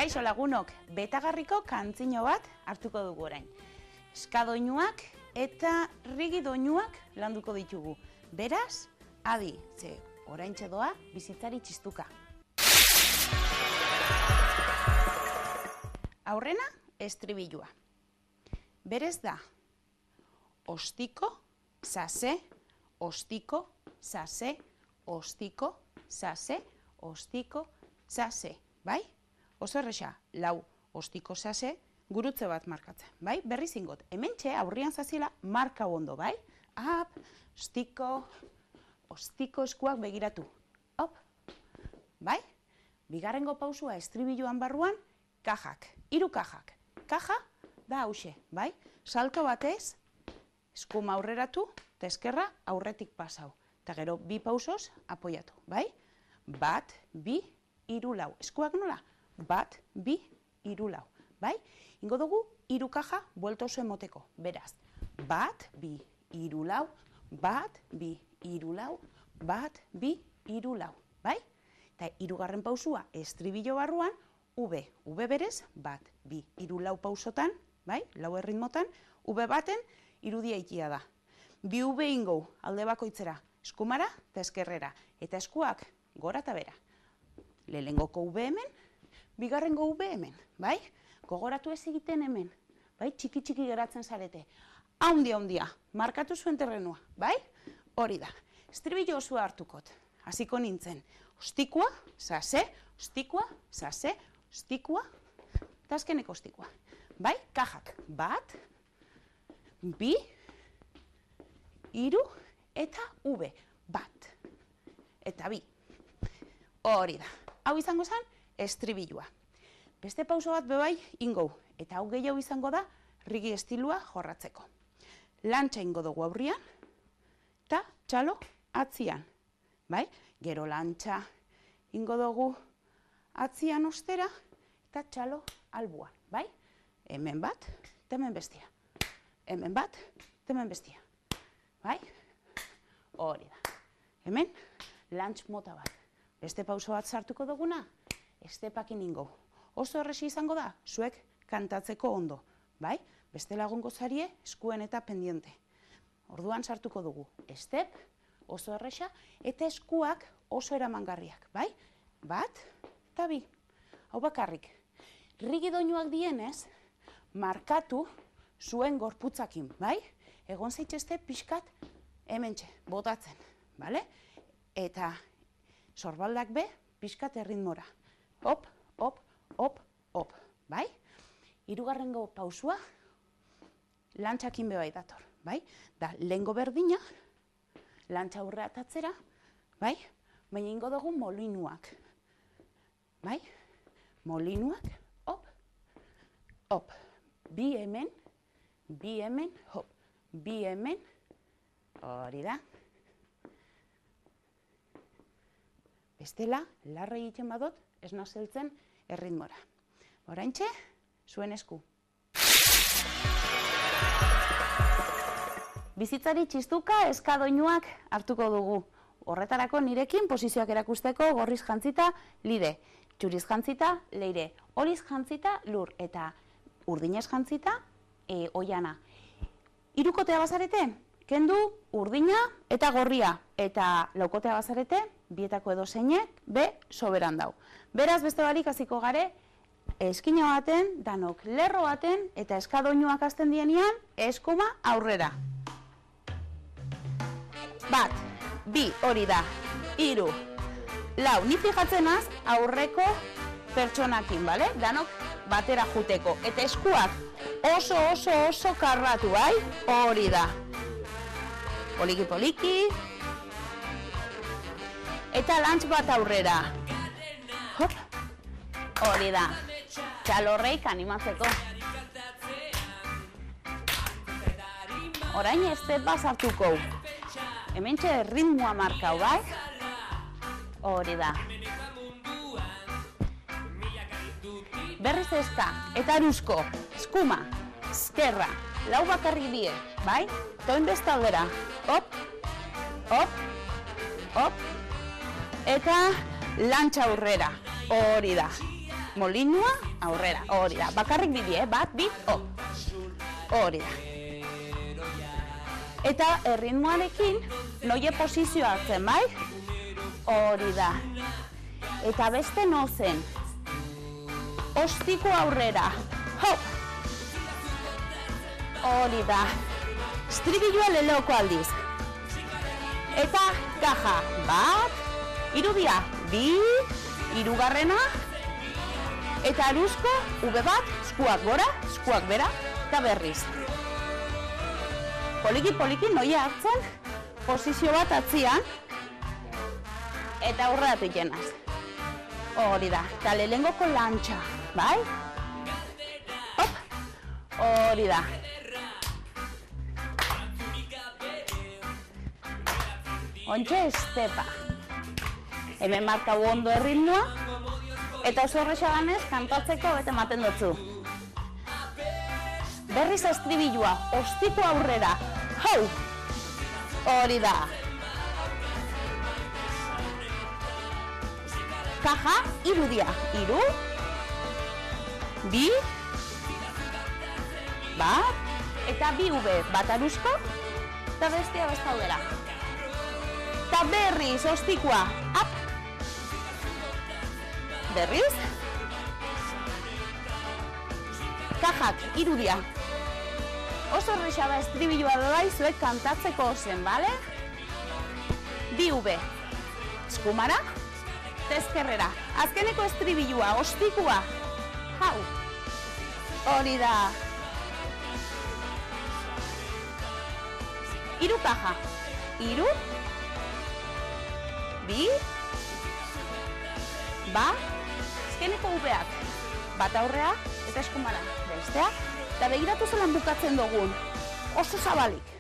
Kaixo lagunok, betagarriko kantzino bat hartuko dugu orain. Eskadoinuak eta rigidoinuak landuko ditugu. Beraz, adi, ze oraintxe doa bizitzari txistuka. Aurrena, estribilua. Berez da, ostiko, zase, ostiko, zase, ostiko, zase, ostiko, zase, bai? Oso erresa, lau ostiko zase, gurutze bat markatzen, bai? Berri zingot, hementxe aurrian zaziela marka ondo, bai? Ap, ostiko eskuak begiratu, hop, bai? Bigarrengo pausua estribiluan barruan, kajak, 3 kajak. Kaja da hause, bai? Salto batez, eskuma aurreratu, eta eskerra aurretik pasau. Eta gero, 2 pausoz apoiatu, bai? 1, 2, 3, 4. Eskuak nola? 1, 2, 3, 4, bai? Ingo dugu, 3 kaja buelta oso emoteko. Beraz, 1, 2, 3, 4, 1, 2, 3, 4, 1, 2, 3, 4, bai? Eta 3. pausua estribillo barruan, V berez, 1, 2, 3, 4 pausotan, bai? 4 erritmotan, V baten, irudia ikia da. 2 V ingo alde bakoitzera, eskumara eta eskerrera. Eta eskuak gora eta bera. Lehenengoko V hemen, bigarrengo V hemen, bai? Gogoratu ez egiten hemen, bai? Txiki geratzen zarete. Haundia, markatu zuen terrenua, bai? Hori da. Estribillo osoa hartukot. Hasiko nintzen. Ostikoa, zase, ostikoa, zase, ostikoa, eta azkeneko ostikoa. Bai? Kajak. 1, 2, 3, eta V. 1, eta 2. Hori da. Hau izango zen, estribilua. Beste pauso bat bebai ingo, eta hau gehiago izango da rigi estilua jorratzeko. Lantxa ingo dugu aurrian, eta txalo atzian. Bai? Gero lantxa ingo dugu atzian ostera, eta txalo albuan. Bai? Hemen bat, eta hemen bestia. Hemen bat, eta hemen bestia. Bai? Hori da. Hemen, lantx mota bat. Beste pauso bat sartuko duguna, estepakin ingo. Oso erresi izango da, zuek kantatzeko ondo, bai? Beste lagungo zarie, eskuen eta pendiente. Orduan sartuko dugu, estep, oso erresa, eta eskuak oso eramangarriak, bai? 1, eta 2. Hau bakarrik. Rigidoinuak dienez, markatu zuen gorputzakin, bai? Egon zaitezte pixkat hementxe, botatzen, bale? Eta sorbaldak be, pixkat erritmora. Hop, hop, hop, hop, bai? 3. pausua, lantxakin bebai dator, bai? Da, lehengo berdina, lantxa aurre atatzera, bai? Baina ingo dugu molinuak, bai? Molinuak, hop, hop, 2 hemen, hop, 2 hemen, hori da. Bestela, larra egiten badot, ez nazeltzen erritmora. Oraintxe, zuen esku. Bizitzari txistuka eskadoinuak hartuko dugu. Horretarako nirekin posizioak erakusteko gorriz jantzita lide, txuriz jantzita leire, horiz jantzita lur eta urdinez jantzita oiana. 3 kotea bazarete, kendu urdina eta gorria eta 4 kotea bazarete, bietako edo zeinek, be soberan dau. Beraz, beste barik hasiko gare, eskina baten, danok lerro baten, eta eskadoinuak hasten dienean, eskuma aurrera. 1, 2, hori da, 3, 4, ni fijatzen az, aurreko pertsonakin, bale? Danok batera juteko. Eta eskuak oso karratu, bai? Hori da. Poliki. Eta lantx bat aurrera. Hop. Hori da. Txalorreik animatzeko. Orain estep bat sartuko. Hementxe ritmoa markau, bai? Hori da. Berriz eska, eta aruzko, eskuma, eskerra, 4 bakarrik die, bai? Toin beste aldera. Hop, hop, hop. Eta lantxa aurrera, hori da. Molinua aurrera, hori da. Bakarrik bidi, bat, bi, hop. Hori da. Eta erritmoarekin noie posizioa hartzen, bai? Hori da. Eta beste nozen. Ostiko aurrera. Hop! Hori da. Estribilloa leloko aldiz. Eta kaja. Bat, irudia, bi, hirugarrena. Eta aruzko, ube bat, eskuak gora, eskuak bera, eta berriz. Poliki noia hartzen, posizio bat atzian, eta aurreratu jenaz. Hori da, eta lehengoko lantxa, bai? Hop, hori da. Ontxe estepa. Hemen markau ondo erritmoa, eta oso horreza ganez, kantatzeko bete ematen dutzu. Berriz estribilua, ostiko aurrera. Hau! Hori da. Kaja, irudia. Iru. Bi. Bat. Eta bi ube. Bat aruzko. Eta bestia bestaudera. Eta berriz, ostikoa. Up. Berriz. Kajak, irudia. Oso horreza da estribilua doa izuek kantatzeko zen, bale? Bi ube. Eskumara. Tezkerrera. Azkeneko estribilua, ostikua. Hau. Hori da. Iru kaja. Iru. Bi. Ba. Azkeneko ubeak. Bat aurrea eta eskumara. Bestea. Eta begiratu zelan bukatzen dugun. Oso zabalik.